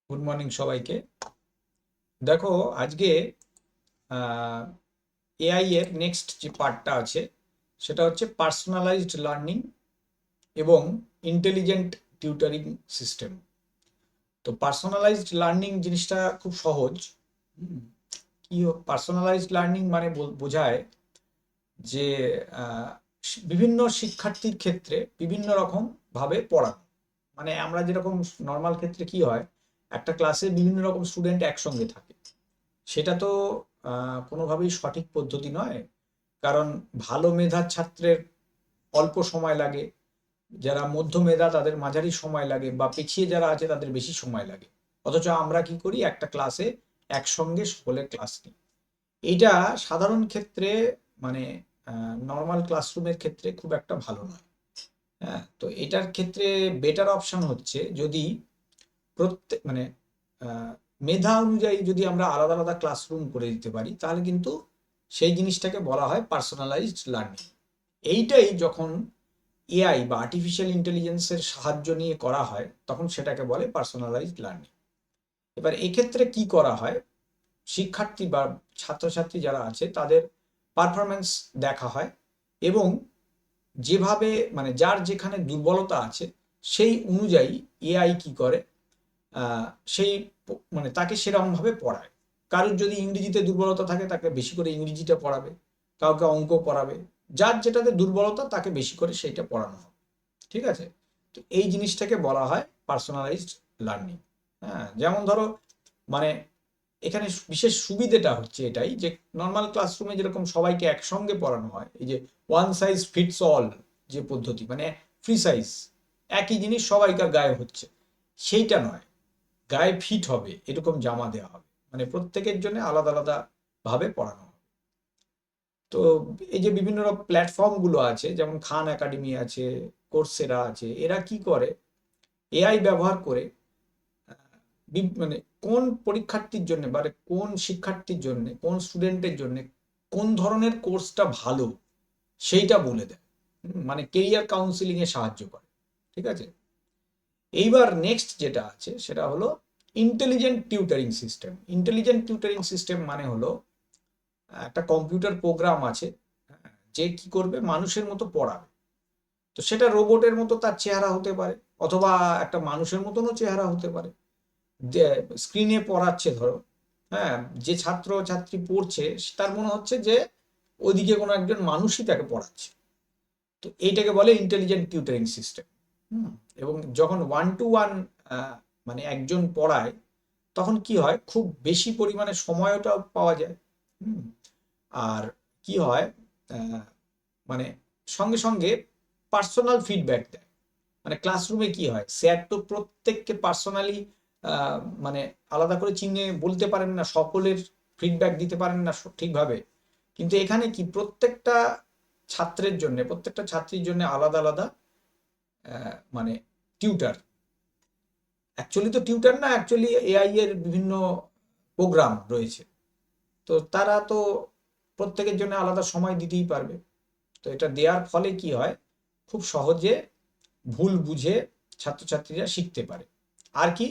Good morning সবাইকে। দেখো, আজকে এআই এর নেক্সট যে পার্টটা আছে সেটা হচ্ছে পার্সোনালাইজড লার্নিং এবং ইন্টেলিজেন্ট টিউটরিং সিস্টেম। তো পার্সোনালাইজড লার্নিং জিনিসটা খুব সহজ। হুম, কি পার্সোনালাইজড লার্নিং মানে বোঝায় যে বিভিন্ন শিক্ষার্থীর ক্ষেত্রে বিভিন্ন রকম ভাবে পড়ানো। মানে আমরা যেরকম নর্মাল ক্ষেত্রে কি হয়, একটা ক্লাসে বিভিন্ন রকম স্টুডেন্ট একসঙ্গে থাকে, সেটা তো কোনোভাবেই সঠিক পদ্ধতি নয়। কারণ ভালো মেধার ছাত্রের অল্প সময় লাগে, যারা মধ্য মেধা তাদের মাঝারি সময় লাগে, বা পিছিয়ে যারা আছে তাদের বেশি সময় লাগে। অথচ আমরা কি করি, একটা ক্লাসে একসঙ্গে সকলের ক্লাস নিই। এইটা সাধারণ ক্ষেত্রে মানে নর্মাল ক্লাসরুমের ক্ষেত্রে খুব একটা ভালো নয়। হ্যাঁ, তো এটার ক্ষেত্রে বেটার অপশন হচ্ছে যদি প্রত্যেক মানে আহ, মেধা অনুযায়ী যদি আমরা আলাদা আলাদা ক্লাসরুম করে দিতে পারি, তাহলে কিন্তু সেই জিনিসটাকে বলা হয় পার্সোনালাইজড লার্নিং। এইটাই যখন এআই বা আর্টিফিশিয়াল ইন্টেলিজেন্সের সাহায্য নিয়ে করা হয়, তখন সেটাকে বলে পার্সোনালাইজড লার্নিং। এবার এক্ষেত্রে কি করা হয়, শিক্ষার্থী বা ছাত্রছাত্রী যারা আছে তাদের পারফরমেন্স দেখা হয়, এবং যেভাবে মানে যার যেখানে দুর্বলতা আছে সেই অনুযায়ী এআই কি করে, সেই মানে তাকে সেরকমভাবে পড়ায়। কারোর যদি ইংরেজিতে দুর্বলতা থাকে তাকে বেশি করে ইংরেজিটা পড়াবে, কাউকে অঙ্ক পড়াবে, যার যেটাতে দুর্বলতা তাকে বেশি করে সেইটা পড়ানো হবে। ঠিক আছে? তো এই জিনিসটাকে বলা হয় পার্সোনালাইজড লার্নিং। হ্যাঁ, যেমন ধরো, মানে এখানে বিশেষ সুবিধেটা হচ্ছে এটাই যে নর্মাল ক্লাসরুমে যেরকম সবাইকে একসঙ্গে পড়ানো হয়, এই যে ওয়ান সাইজ ফিটস অল যে পদ্ধতি, মানে ফ্রি সাইজ, একই জিনিস সবাইকার গায়ে হচ্ছে, সেইটা নয়। গায়ে ফিট হবে এরকম জামা দেওয়া হবে, মানে প্রত্যেকের জন্য আলাদা আলাদা ভাবে পড়ানো হবে। তো এই যে বিভিন্ন রকম প্ল্যাটফর্ম গুলো আছে, যেমন খান একাডেমি আছে, কোর্সেরা আছে, এরা কি করে, এআই ব্যবহার করে মানে কোন পরীক্ষার্থীর জন্য বা কোন শিক্ষার্থীর জন্য, কোন স্টুডেন্টের জন্য কোন ধরনের কোর্সটা ভালো সেইটা বলে দেয়। মানে কেরিয়ার কাউন্সিলিং এ সাহায্য করে। ঠিক আছে? এইবার নেক্সট যেটা আছে সেটা হলো ইন্টেলিজেন্ট টিউটারিং সিস্টেম। ইন্টেলিজেন্ট টিউটারিং সিস্টেম মানে হলো একটা কম্পিউটার প্রোগ্রাম আছে, যে কি করবে, মানুষের মতো পড়াবে। তো সেটা রোবটের মতো তার চেহারা হতে পারে, অথবা একটা মানুষের মতনও চেহারা হতে পারে। যে স্ক্রিনে পড়াচ্ছে ধরো, হ্যাঁ, যে ছাত্র ছাত্রী পড়ছে তার মনে হচ্ছে যে ওইদিকে কোনো একজন মানুষই তাকে পড়াচ্ছে। তো এইটাকে বলে ইন্টেলিজেন্ট টিউটারিং সিস্টেম। এবং যখন ওয়ান টু ওয়ান মানে একজন পড়ায়, তখন কি হয়, খুব বেশি পরিমাণে সময়টাও পাওয়া যায়। হুম, আর কি হয়, আহ, মানে সঙ্গে সঙ্গে পার্সোনাল ফিডব্যাক দেয়। মানে ক্লাসরুমে কি হয়, স্যার তো প্রত্যেককে পার্সোনালি মানে আলাদা করে চিনে বলতে পারেন না, সকলের ফিডব্যাক দিতে পারেন না ঠিকভাবে। কিন্তু এখানে কি, প্রত্যেকটা ছাত্রের জন্য, প্রত্যেকটা ছাত্রীর জন্য আলাদা আলাদা মানে টিউটার, অ্যাকচুয়ালি তো টিউটার না, অ্যাকচুয়ালি এআই এর বিভিন্ন প্রোগ্রাম রয়েছে। তো তারা তো প্রত্যেকের জন্য আলাদা সময় দিতেই পারবে। তো এটা দেওয়ার ফলে কি হয়, খুব সহজে ভুল বুঝে ছাত্রছাত্রীরা শিখতে পারে। আর কি,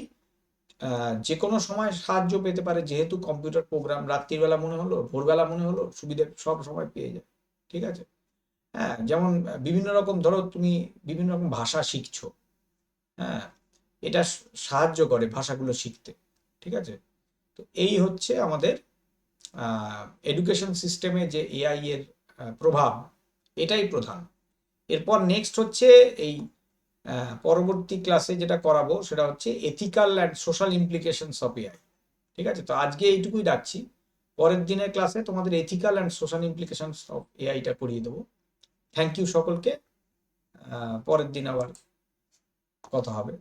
যে কোনো সময় সাহায্য পেতে পারে, যেহেতু কম্পিউটার প্রোগ্রাম রাত্রিবেলা মনে হলো, ভোরবেলা মনে হলো, সুবিধে সব সময় পেয়ে যায়। ঠিক আছে? হ্যাঁ, যেমন বিভিন্ন রকম ধরো তুমি বিভিন্ন রকম ভাষা শিখছো, হ্যাঁ, এটা সাহায্য করে ভাষাগুলো শিখতে। ঠিক আছে? তো এই হচ্ছে আমাদের এডুকেশন সিস্টেমে যে এআই এর প্রভাব, এটাই প্রধান। এরপর নেক্সট হচ্ছে এই পরবর্তী ক্লাসে যেটা করাবো সেটা হচ্ছে ethical and social implications of AI. ঠিক আছে? তো আজকে এইটুকুই রাখছি। পরের দিনের ক্লাসে তোমাদের ethical and social implications of এআইটা পড়িয়ে দেবো। থ্যাংক ইউ সকলকে। পরের দিন আবার কথা হবে।